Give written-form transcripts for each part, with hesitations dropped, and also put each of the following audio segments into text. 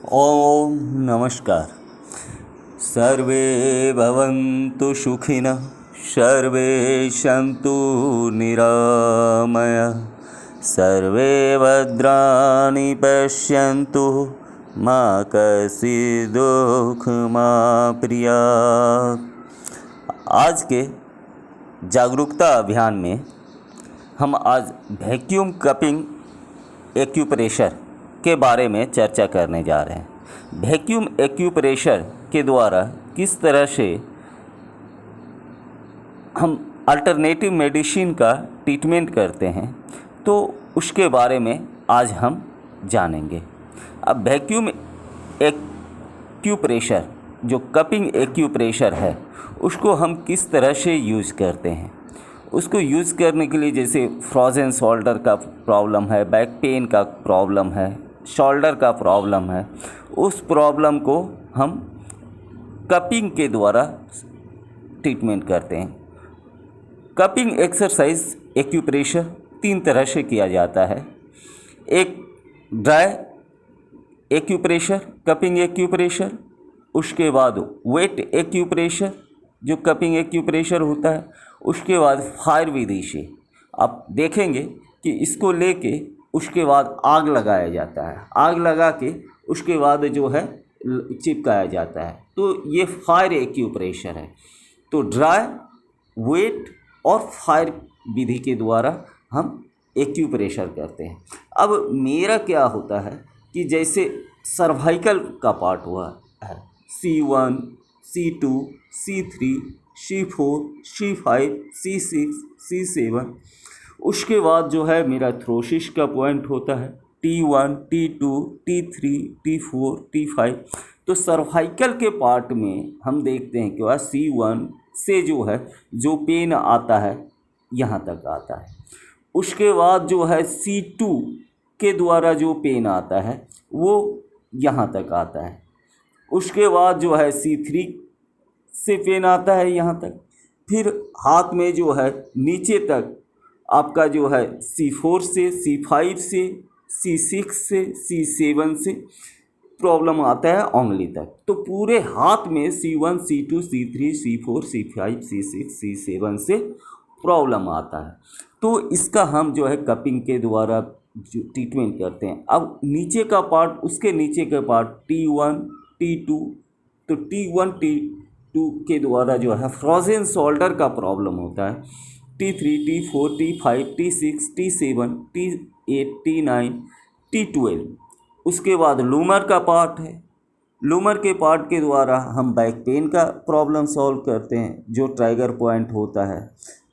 ओम नमस्कार। सर्वे भवन्तु सुखिनः, सर्वे सन्तु निरामया, सर्वे भद्राणि पश्यन्तु, मा कश्चित् दुःखमाप्नुयात्। आज के जागरूकता अभियान में हम आज वैक्यूम कपिंग एक्यूप्रेशर के बारे में चर्चा करने जा रहे हैं। वैक्यूम एक्यूप्रेशर के द्वारा किस तरह से हम अल्टरनेटिव मेडिसिन का ट्रीटमेंट करते हैं, तो उसके बारे में आज हम जानेंगे। अब वैक्यूम एक्यूप्रेशर जो कपिंग एक्यूप्रेशर है, उसको हम किस तरह से यूज़ करते हैं। उसको यूज़ करने के लिए जैसे फ्रोज़न शोल्डर का प्रॉब्लम है, बैक पेन का प्रॉब्लम है, शोल्डर का प्रॉब्लम है, उस प्रॉब्लम को हम कपिंग के द्वारा ट्रीटमेंट करते हैं। कपिंग एक्सरसाइज एक्यूप्रेशर 3 तरह से किया जाता है। एक ड्राई एक्यूप्रेशर, कपिंग एक्यूप्रेशर, उसके बाद वेट एक्यूप्रेशर जो कपिंग एक्यूप्रेशर होता है, उसके बाद फायर विधि से आप देखेंगे कि इसको लेके उसके बाद आग लगाया जाता है, आग लगा के उसके बाद जो है चिपकाया जाता है, तो ये फायर एक्यूप्रेशर है। तो ड्राई, वेट और फायर विधि के द्वारा हम एक्यूप्रेशर करते हैं। अब मेरा क्या होता है कि जैसे सर्वाइकल का पार्ट हुआ है, C1, C2, C3, C4, C5, C6, C7, उसके बाद जो है मेरा थ्रोसिस का पॉइंट होता है T1, T2, T3, T4, T5। तो सर्वाइकल के पार्ट में हम देखते हैं कि वह C1 से जो है जो पेन आता है यहाँ तक आता है। उसके बाद जो है C2 के द्वारा जो पेन आता है वो यहाँ तक आता है। उसके बाद जो है C3 से पेन आता है यहाँ तक। फिर हाथ में जो है नीचे तक आपका जो है C4 से, C5 से, C6 से, C7 से प्रॉब्लम आता है उंगली तक। तो पूरे हाथ में C1, C2, C3, C4, C5, C6, C7 से प्रॉब्लम आता है। तो इसका हम जो है कपिंग के द्वारा जो ट्रीटमेंट करते हैं। अब नीचे का पार्ट, उसके नीचे का पार्ट T1, T2, तो T1, T2 के द्वारा जो है फ्रोज़न शोल्डर का प्रॉब्लम होता है। T3, T4, T5, T6, T7, T8, T9, T12। उसके बाद लूमर का पार्ट है। लूमर के पार्ट के द्वारा हम बैक पेन का प्रॉब्लम सॉल्व करते हैं, जो ट्राइगर पॉइंट होता है।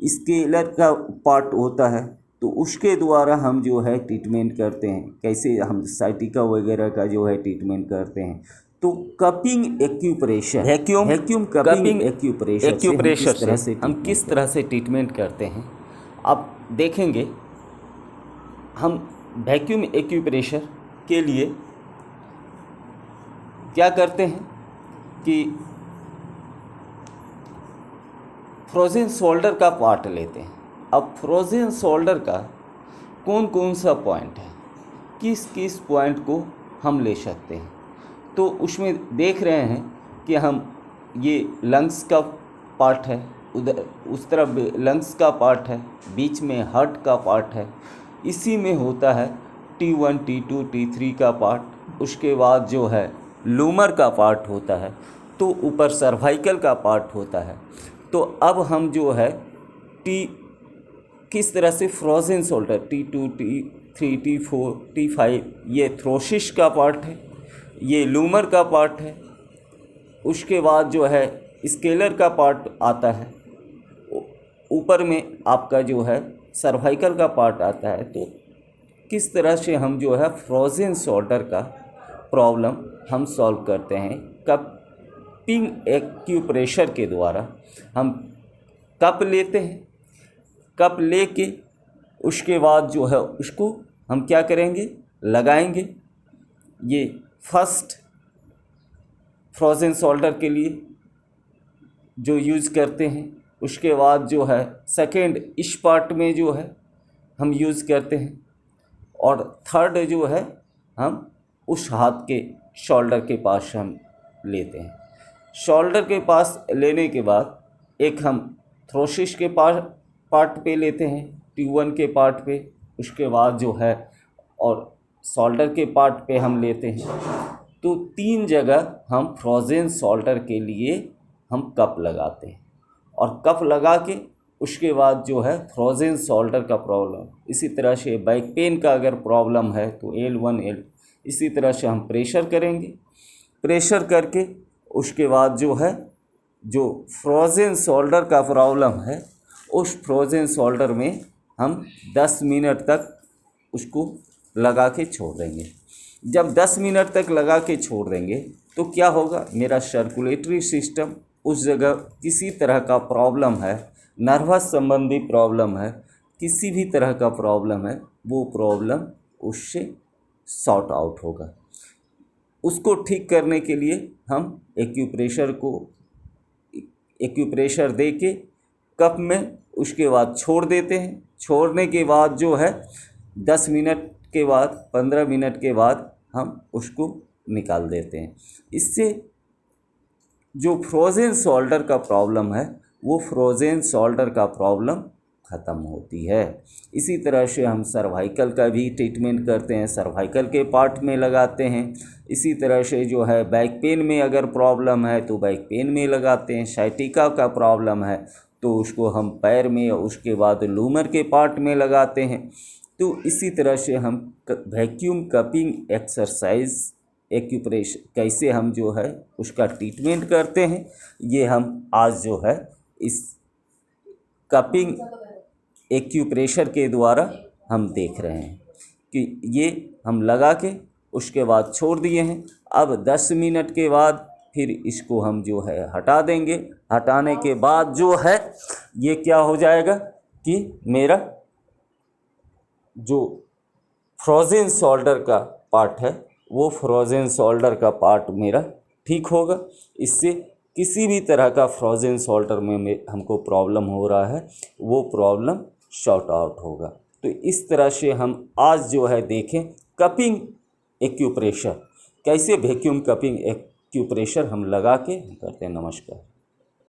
स्केलर का पार्ट होता है, तो उसके द्वारा हम जो है ट्रीटमेंट करते हैं। कैसे हम साइटिका वगैरह का जो है ट्रीटमेंट करते हैं। तो cupping acupressure, vacuum cupping acupressure से हम किस तरह से ट्रीटमेंट करते हैं, आप देखेंगे। हम वैक्यूम एक्यूप्रेशर के लिए क्या करते हैं कि फ्रोज़न शोल्डर का पार्ट लेते हैं। अब फ्रोज़न शोल्डर का कौन कौन सा पॉइंट है, किस किस पॉइंट को हम ले सकते हैं, तो उसमें देख रहे हैं कि हम ये लंग्स का पार्ट है, उधर उस तरफ लंग्स का पार्ट है, बीच में हार्ट का पार्ट है। इसी में होता है T1, T2, T3 का पार्ट। उसके बाद जो है लूमर का पार्ट होता है, तो ऊपर सर्वाइकल का पार्ट होता है। तो अब हम जो है किस तरह से frozen shoulder T2, T3, T4, T5, ये थ्रोसिस का पार्ट है, ये लूमर का पार्ट है। उसके बाद जो है स्केलर का पार्ट आता है, ऊपर में आपका जो है सर्वाइकल का पार्ट आता है। तो किस तरह से हम जो है फ्रोज़न शोल्डर का प्रॉब्लम हम सॉल्व करते हैं कपिंग एक्यूप्रेशर के द्वारा। हम कप लेते हैं, कप लेके उसके बाद जो है उसको हम क्या करेंगे, लगाएंगे। ये फर्स्ट फ्रोज़न शोल्डर के लिए जो यूज़ करते हैं। उसके बाद जो है सेकेंड इस पार्ट में जो है हम यूज़ करते हैं, और थर्ड जो है हम उस हाथ के शोल्डर के पास हम लेते हैं। शोल्डर के पास लेने के बाद एक हम थ्रोसिस के पार्ट पे लेते हैं, T1 के पार्ट पे, उसके बाद जो है और शोल्डर के पार्ट पे हम लेते हैं। तो 3 जगह हम फ्रोज़न शोल्डर के लिए हम कप लगाते हैं और कप लगा के उसके बाद जो है फ्रोज़न शोल्डर का प्रॉब्लम, इसी तरह से बैक पेन का अगर प्रॉब्लम है तो L1 L इसी तरह से हम प्रेशर करेंगे। प्रेशर करके उसके बाद जो है जो फ्रोज़न शोल्डर का प्रॉब्लम है उस फ्रोज़न शोल्डर में हम 10 मिनट तक उसको लगा के छोड़ देंगे। जब 10 मिनट तक लगा के छोड़ देंगे तो क्या होगा, मेरा सर्कुलेटरी सिस्टम उस जगह किसी तरह का प्रॉब्लम है, नर्वस संबंधी प्रॉब्लम है, किसी भी तरह का प्रॉब्लम है, वो प्रॉब्लम उससे सॉर्ट आउट होगा। उसको ठीक करने के लिए हम एक्यूप्रेशर दे के कप में उसके बाद छोड़ देते हैं। छोड़ने के बाद जो है 10 मिनट के बाद 15 मिनट के बाद हम उसको निकाल देते हैं। इससे जो फ्रोज़न शोल्डर का प्रॉब्लम है वो फ्रोज़न शोल्डर का प्रॉब्लम ख़त्म होती है। इसी तरह से हम सर्वाइकल का भी ट्रीटमेंट करते हैं, सर्वाइकल के पार्ट में लगाते हैं। इसी तरह से जो है बैक पेन में अगर प्रॉब्लम है तो बैक पेन में लगाते हैं। साइटिका का प्रॉब्लम है तो उसको हम पैर में, उसके बाद लूमर के पार्ट में लगाते हैं। तो इसी तरह से हम वैक्यूम कपिंग एक्सरसाइज एक्यूप्रेशर कैसे हम जो है उसका ट्रीटमेंट करते हैं, ये हम आज जो है इस कपिंग एक्यूप्रेशर के द्वारा हम देख रहे हैं कि ये हम लगा के उसके बाद छोड़ दिए हैं। अब 10 मिनट के बाद फिर इसको हम जो है हटा देंगे। हटाने के बाद जो है ये क्या हो जाएगा कि मेरा जो फ्रोज़न शोल्डर का पार्ट है वो फ्रोज़न शोल्डर का पार्ट मेरा ठीक होगा। इससे किसी भी तरह का फ्रोज़न शोल्डर में हमको प्रॉब्लम हो रहा है वो प्रॉब्लम सॉर्ट आउट होगा। तो इस तरह से हम आज जो है देखें कपिंग एक्यूप्रेशर, कैसे वैक्यूम कपिंग एक्यूप्रेशर हम लगा के करते हैं। नमस्कार।